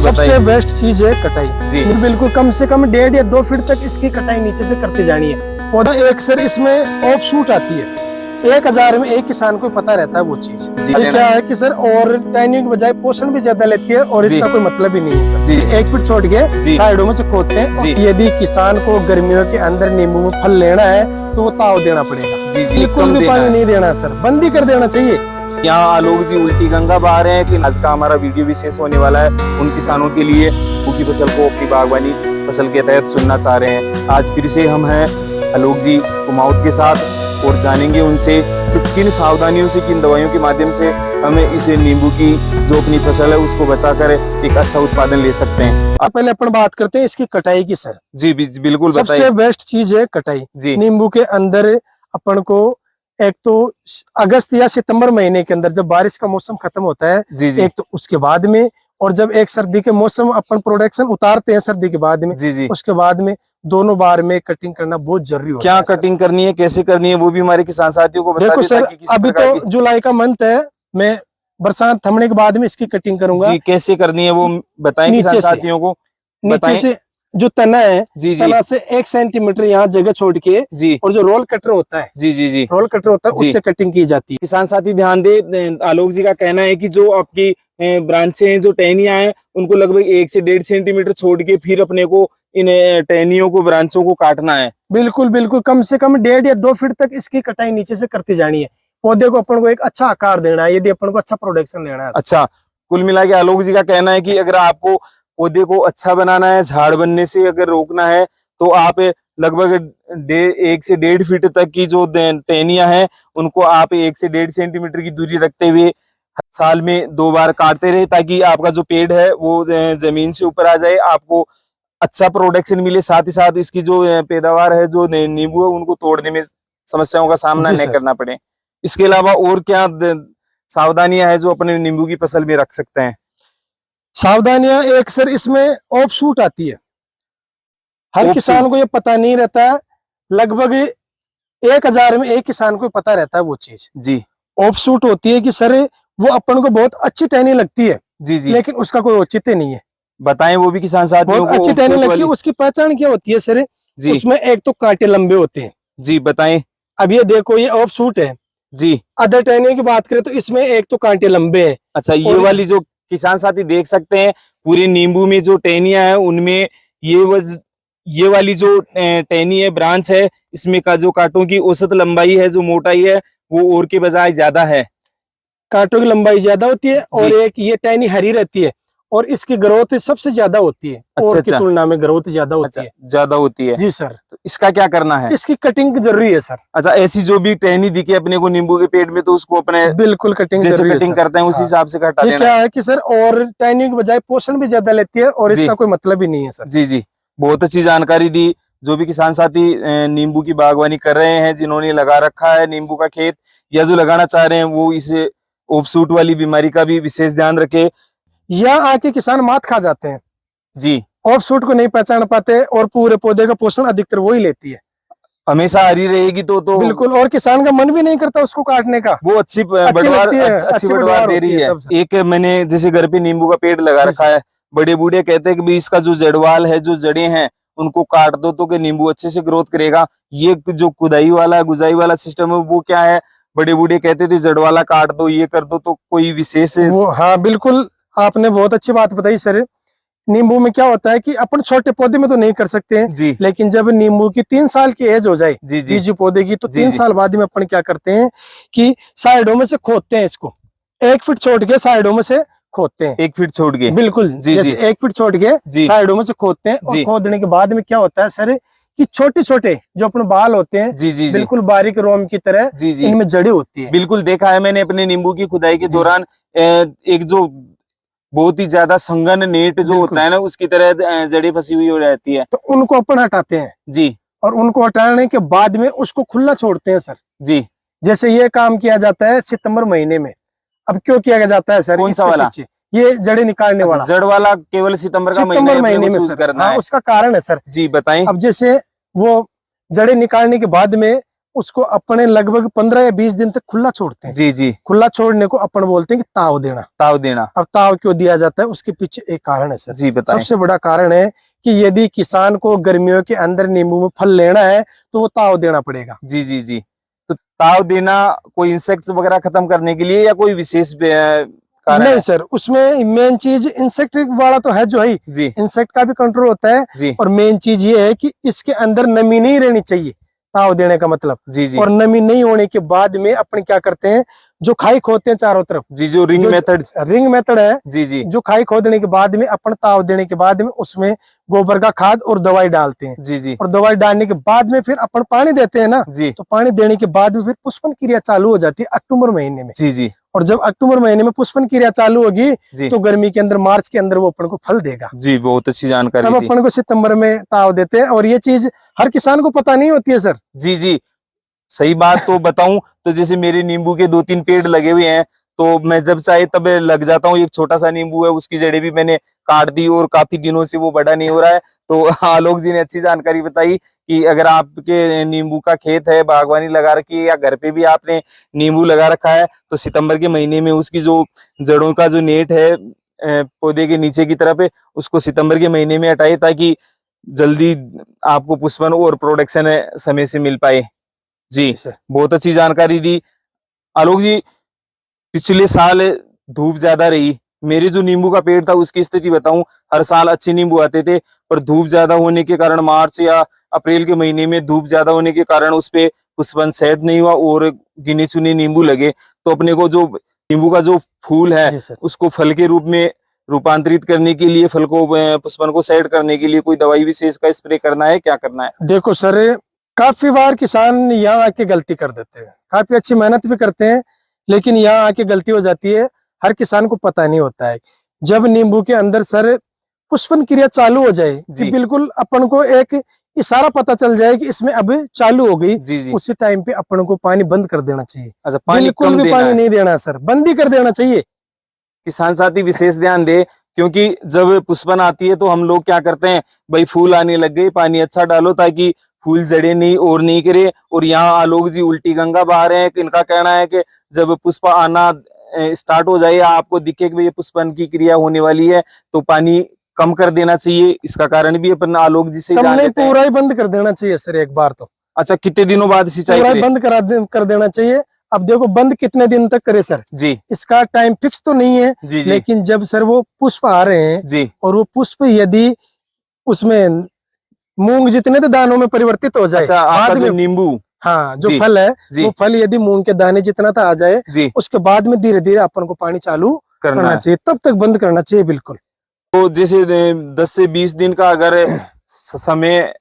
बिल्कुल सबसे बेस्ट चीज है कटाई जी। बिल्कुल कम से कम 1.5 या 2 फीट तक इसकी कटाई नीचे से करती जानी है। पौधा एक सर इसमें ऑफ शूट आती है, 1000 में एक किसान को पता रहता है वो चीज। ये क्या है कि सर और टाइमिंग के बजाय पोषण भी ज्यादा लेती है और इसका कोई मतलब ही नहीं है सर। जी। 1 फीट छोड़ के साइडों में से खोदते हैं। यदि किसान को गर्मियों के अंदर नींबू में फल लेना है तो वो ताव देना पड़ेगा। बिल्कुल भी पानी नहीं देना सर, बंद ही कर देना चाहिए। यहाँ आलोक जी उल्टी गंगा बहा रहे हैं कि आज का हमारा वीडियो विशेष होने वाला है उन किसानों के लिए की फसल को अपनी बागवानी फसल के तहत चुनना चाह रहे हैं। आज फिर से हम हैं आलोक जी कुमाऊत के साथ और जानेंगे उनसे कि किन सावधानियों से, किन दवाइयों के माध्यम से हमें इस नींबू की जो अपनी फसल है उसको बचाकर एक अच्छा उत्पादन ले सकते हैं। पहले अपन बात करते हैं इसकी कटाई की सर। जी बिल्कुल बताइए। सबसे बेस्ट चीज है कटाई जी। नींबू के अंदर अपन को एक तो अगस्त या सितंबर महीने के अंदर जब बारिश का मौसम खत्म होता है जी। एक तो उसके बाद में, और जब एक सर्दी के मौसम अपन प्रोडक्शन उतारते हैं सर्दी के बाद में जी। उसके बाद में दोनों बार में कटिंग करना बहुत जरूरी होता है। क्या कटिंग करनी है, कैसे करनी है, वो भी हमारे किसान साथियों को बता देखो सर, अभी तो जुलाई का मंथ है, मैं बरसात थमने के बाद में इसकी कटिंग करूंगा। जी, कैसे करनी है वो बताएं किसान साथियों को। नीचे से जो तना है तना से 1 सेंटीमीटर यहाँ जगह छोड़ के जी, और जो रोल कटर होता है जी रोल कटर होता है उससे कटिंग की जाती है। किसान साथी ध्यान दे, आलोक जी का कहना है कि जो आपकी ब्रांचें हैं, जो टहनियां हैं, उनको लगभग 1 से 1.5 सेंटीमीटर छोड़ के फिर अपने को इन टहनियों को, ब्रांचों को काटना है। बिल्कुल कम से कम 1.5 या 2 फीट तक इसकी कटाई नीचे से करती जानी है। पौधे को अपन को एक अच्छा आकार देना है यदि अपन को अच्छा प्रोडक्शन लेना है। अच्छा, कुल मिला के आलोक जी का कहना है कि अगर आपको पौधे को अच्छा बनाना है, झाड़ बनने से अगर रोकना है, तो आप लगभग 1 से 1.5 फीट तक की जो टहनियां हैं उनको आप 1 से 1.5 सेंटीमीटर की दूरी रखते हुए साल में 2 बार काटते रहे, ताकि आपका जो पेड़ है वो जमीन से ऊपर आ जाए, आपको अच्छा प्रोडक्शन मिले, साथ ही साथ इसकी जो पैदावार है, जो नींबू है, उनको तोड़ने में समस्याओं का सामना नहीं करना पड़े। इसके अलावा और क्या सावधानियां हैं जो अपने नींबू की फसल में रख सकते हैं? सावधानियां एक सर इसमें ऑफ शूट आती है, हर किसान को ये पता नहीं रहता है। लगभग 1000 में एक किसान को पता रहता है वो चीज जी। ऑफ शूट होती है कि सर वो अपन को बहुत अच्छी टहनी लगती है जी, लेकिन उसका कोई औचित्य नहीं है। बताएं वो भी किसान साथियों को। अच्छी टहनी लगती है, उसकी पहचान क्या होती है सर जी? उसमें एक तो कांटे लंबे होते हैं जी, बताएं। अब ये देखो ये ऑफ शूट है जी। अदर टहनी की बात करें तो इसमें एक तो कांटे लंबे हैं। अच्छा, ये वाली जो किसान साथी देख सकते हैं पूरे नींबू में जो टहनियां है उनमें ये वाली जो टहनी है, ब्रांच है, इसमें का जो कांटों की औसत लंबाई है, जो मोटाई है, वो और के बजाय ज्यादा है। कांटों की लंबाई ज्यादा होती है और एक ये टहनी हरी रहती है और इसकी ग्रोथ सबसे ज्यादा होती है। और की तुलना में ग्रोथ ज्यादा होती है। ज्यादा होती है जी सर। तो इसका क्या करना है? इसकी कटिंग जरूरी है सर। अच्छा, ऐसी जो भी टहनी दिखे अपने को नींबू के पेड़ में तो उसको अपने बिल्कुल कटिंग जैसे कटिंग करते हैं उसी हिसाब से काटा देना। क्या है कि सर और टहनी के बजाय पोषण भी ज्यादा लेती है और इसका कोई मतलब ही नहीं है सर। जी, बहुत अच्छी जानकारी दी। जो भी किसान साथी नींबू की बागवानी कर रहे हैं, जिन्होंने लगा रखा है नींबू का खेत या जो लगाना चाह रहे हैं, वो इस ऑफशूट वाली बीमारी का भी विशेष ध्यान रखे। यहाँ आके किसान मात खा जाते हैं जी, ऑफशूट को नहीं पहचान पाते और पूरे पौधे का पोषण अधिकतर वो ही लेती है। हमेशा हरी रहेगी तो बिल्कुल, और किसान का मन भी नहीं करता उसको काटने का। वो अच्छी बढ़वार दे रही है। एक मैंने जैसे घर पे नींबू का पेड़ लगा रखा है, बड़े बूढ़े कहते हैं कि इसका जो जड़वाल है, जो जड़ें हैं, उनको काट दो तो कि नींबू अच्छे से ग्रोथ करेगा। ये जो गुजाई वाला सिस्टम है वो क्या है, बड़े बूढ़े कहते थे जड़वाला काट दो, ये कर दो, तो कोई विशेष वो हाँ बिल्कुल, आपने बहुत अच्छी बात बताई सर। नींबू में क्या होता है कि अपन छोटे पौधे में तो नहीं कर सकते हैं जी, लेकिन जब नींबू की 3 साल की एज हो जाए बीज पौधे की, तो 3 साल बाद में अपन क्या करते हैं कि साइडों में से खोदते हैं इसको, 1 फीट छोड़ के साइडों में से खोदते हैं। 1 फीट छोड़ के? बिल्कुल जैसे 1 फीट छोड़ के साइडों में से खोदते हैं। और खोदने के बाद में क्या होता है सर कि छोटे छोटे जो अपने बाल होते हैं जी, बिल्कुल बारीक रोम की तरह इनमें जड़ी होती है। बिल्कुल देखा है मैंने अपने नींबू की खुदाई के दौरान, एक जो बहुत ही ज्यादा संघन नेट जो होता है ना, उसकी तरह जड़ी फंसी हुई हो रहती है। तो उनको अपन हटाते हैं जी, और उनको हटाने के बाद में उसको खुला छोड़ते हैं सर जी। जैसे ये काम किया जाता है सितंबर महीने में। अब क्यों किया जाता है सर? कौन सा वाला? ये जड़े निकालने वाला। जड़ वाला केवल सितंबर का महीने में चूज करना है। उसका कारण है सर जी, बताएं। अब जैसे वो जड़े निकालने के बाद में उसको अपने लगभग 15 या 20 दिन तक खुला छोड़ते हैं। जी जी। खुला छोड़ने को अपन बोलते हैं कि ताव देना। ताव देना। अब ताव क्यों दिया जाता है, उसके पीछे एक कारण है सर। जी बताएं। सबसे बड़ा कारण है कि यदि किसान को गर्मियों के अंदर नींबू में फल लेना है तो वो ताव देना पड़ेगा। जी जी जी। तो ताव देना कोई इंसेक्ट्स वगैरह खत्म करने के लिए या कोई विशेष कारण नहीं है? सर, उसमें मेन चीज इंसेक्ट वाला तो है जो है जी इंसेक्ट का भी कंट्रोल होता है। जी और मेन चीज ये है कि इसके अंदर नमी नहीं रहनी चाहिए, ताव देने का मतलब। जी जी। और नमी नहीं होने के बाद में अपन क्या करते हैं, जो खाई खोदते हैं चारों तरफ, जी जो रिंग मेथड। रिंग मेथड है। जी जी जो खाई खोदने के बाद में अपन ताव देने के बाद में उसमें गोबर का खाद और दवाई डालते हैं। जी जी और दवाई डालने के बाद में फिर अपन पानी देते हैं ना, जी तो पानी देने के बाद में फिर पुष्पन क्रिया चालू हो जाती है अक्टूबर महीने में। जी जी और जब अक्टूबर महीने में पुष्पन क्रिया चालू होगी जी तो गर्मी के अंदर, मार्च के अंदर वो अपन को फल देगा। जी। बहुत अच्छी जानकारी तब थी। अपन को सितंबर में ताव देते हैं, और ये चीज हर किसान को पता नहीं होती है सर। जी जी। सही बात तो बताऊं तो जैसे मेरे नींबू के 2-3 पेड़ लगे हुए हैं, तो मैं जब चाहे तब लग जाता हूँ। एक छोटा सा नींबू है, उसकी जड़ें भी मैंने काट दी और काफी दिनों से वो बड़ा नहीं हो रहा है। तो आलोक जी ने अच्छी जानकारी बताई कि अगर आपके नींबू का खेत है, बागवानी लगा रखी है, या घर पे भी आपने नींबू लगा रखा है, तो सितंबर के महीने में उसकी जो जड़ों का जो नेट है पौधे के नीचे की तरफ है, उसको सितंबर के महीने में हटाए, ताकि जल्दी आपको पुष्पन और प्रोडक्शन समय से मिल पाए। जी सर बहुत अच्छी जानकारी दी आलोक जी। पिछले साल धूप ज्यादा रही, मेरे जो नींबू का पेड़ था उसकी स्थिति बताऊं, हर साल अच्छे नींबू आते थे, पर धूप ज्यादा होने के कारण मार्च या अप्रैल के महीने में धूप ज्यादा होने के कारण उस पे पुष्पन सेट नहीं हुआ और गिने चुने नींबू लगे। तो अपने को जो नींबू का जो फूल है जी सर। उसको फल के रूप में रूपांतरित करने के लिए, फल को पुष्पन को सेट करने के लिए कोई दवाई विशेष का स्प्रे करना है, क्या करना है? देखो सर, काफी बार किसान यहाँ आके गलती कर देते हैं, काफी अच्छी मेहनत भी करते हैं, लेकिन यहाँ आके गलती हो जाती है। हर किसान को पता नहीं होता है। जब नींबू के अंदर सर पुष्पन क्रिया चालू हो जाए कि जी बिल्कुल अपन को एक इशारा पता चल जाए कि इसमें अब चालू हो गई, जी जी। उसी टाइम पे अपन को पानी बंद कर देना चाहिए। अच्छा, पानी बिल्कुल कम भी देना पानी है। नहीं देना है सर, बंद ही कर देना चाहिए। किसान साथी विशेष ध्यान दे, क्योंकि जब पुष्पन आती है तो हम लोग क्या करते हैं, भाई फूल आने लग गए, पानी अच्छा डालो ताकि फूल जड़े नहीं और नहीं करे। और यहाँ आलोक जी उल्टी गंगा बहा रहे हैं। इनका कहना है कि जब पुष्प आना स्टार्ट हो जाए या आपको दिखे कि ये पुष्पन की क्रिया होने वाली है, तो पानी कम कर देना चाहिए। इसका कारण भी अपन आलोक जी से कम जान नहीं, लेते हैं। पूरा ही बंद कर देना चाहिए सर एक बार तो। अच्छा, कितने दिनों बाद सिंचाई पूरा ही करें? बंद कर देना चाहिए। अब देखो बंद कितने दिन तक करे सर, जी इसका टाइम फिक्स तो नहीं है। जी जी लेकिन जब सर वो पुष्प आ रहे हैं जी और वो पुष्प यदि उसमें मूंग जितने तो दानों में परिवर्तित हो जाए, अच्छा, आपका बाद जो में नींबू। हाँ जो जी फल है, जी वो फल यदि मूंग के दाने जितना था आ जाए, जी उसके बाद में धीरे धीरे अपन को पानी चालू करना करना है। चाहिए, तब तक बंद करना चाहिए बिल्कुल। तो जैसे 10 से 20 दिन का अगर समय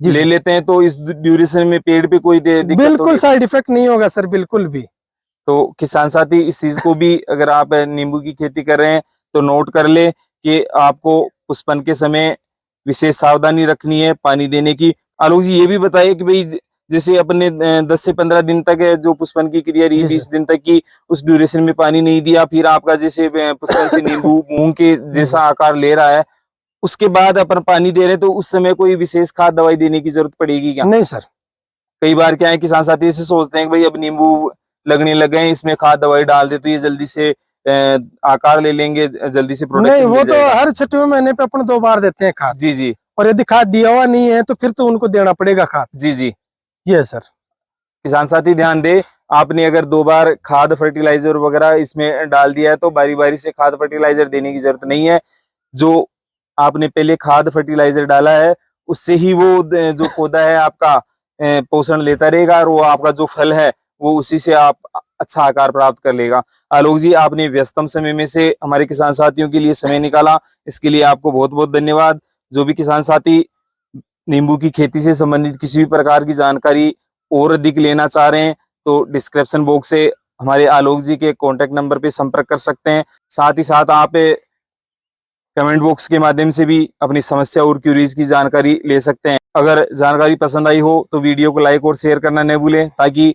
जी ले सर, लेते हैं, तो इस ड्यूरेशन में पेड़ पे कोई दिक्कत बिल्कुल होगी? साइड इफेक्ट नहीं होगा सर, बिल्कुल भी। तो किसान साथी इस चीज को भी, अगर आप नींबू की खेती कर रहे हैं तो नोट कर ले कि आपको पुष्पन के समय विशेष सावधानी रखनी है पानी देने की। आलोक जी ये भी बताइए कि भाई जैसे अपने 10 से 15 दिन तक है जो पुष्पन की क्रिया रही, जी 20 सर। दिन तक की उस ड्यूरेशन में पानी नहीं दिया, फिर आपका जैसे पुष्पन से नींबू मूंग के जी जैसा सर। आकार ले रहा है, उसके बाद अपन पानी दे रहे हैं, तो उस समय कोई विशेष खाद दवाई देने की जरूरत पड़ेगी क्या? नहीं सर। कई बार क्या है, किसान साथी ऐसे सोचते हैं कि भाई अब नींबू लगने लग गए, इसमें खाद दवाई डाल दे तो ये जल्दी से आकार ले लेंगे, जल्दी से नहीं, प्रोडक्शन वो मिल तो जाएगा। हर 6वें महीने पे अपन 2 बार देते हैं खाद। जी जी और यदि खाद दिया हुआ नहीं है तो फिर तो उनको देना पड़ेगा खाद। जी जी। ये है सर। किसान साथी ध्यान दे, आपने अगर 2 बार खाद फर्टिलाइजर वगैरह इसमें डाल दिया है तो बारी बारी से खाद फर्टिलाइजर देने की जरूरत नहीं है। जो आपने पहले खाद फर्टिलाइजर डाला है उससे ही वो जो पौधा है आपका पोषण लेता रहेगा, और वो आपका जो फल है वो उसी से आप अच्छा आकार प्राप्त कर लेगा। आलोक जी, आपने व्यस्तम समय में से हमारे किसान साथियों के लिए समय निकाला, इसके लिए आपको बहुत बहुत धन्यवाद। जो भी किसान साथी नींबू की खेती से संबंधित किसी भी प्रकार की जानकारी और अधिक लेना चाह रहे हैं, तो डिस्क्रिप्शन बॉक्स से हमारे आलोक जी के कॉन्टेक्ट नंबर पे संपर्क कर सकते हैं। साथ ही साथ आप कमेंट बॉक्स के माध्यम से भी अपनी समस्या और क्यूरीज की जानकारी ले सकते हैं। अगर जानकारी पसंद आई हो तो वीडियो को लाइक और शेयर करना न भूलें, ताकि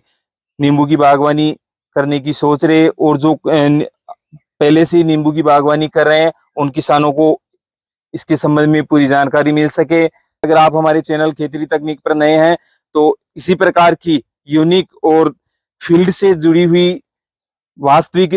नींबू की बागवानी करने की सोच रहे और जो पहले से नींबू की बागवानी कर रहे हैं उन किसानों को इसके संबंध में पूरी जानकारी मिल सके। अगर आप हमारे चैनल खेती तकनीक पर नए हैं तो इसी प्रकार की यूनिक और फील्ड से जुड़ी हुई वास्तविक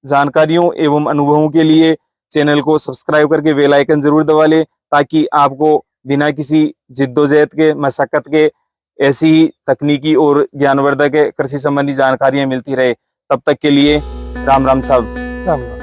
जानकारियों एवं अनुभवों के लिए चैनल को सब्सक्राइब करके बेल आइकन जरूर दबा लें, ताकि आपको बिना किसी जिद्दोजहद के, मशक्कत के ऐसी ही तकनीकी और ज्ञानवर्धक कृषि संबंधी जानकारियां मिलती रहे। तब तक के लिए राम राम साहब। राम राम।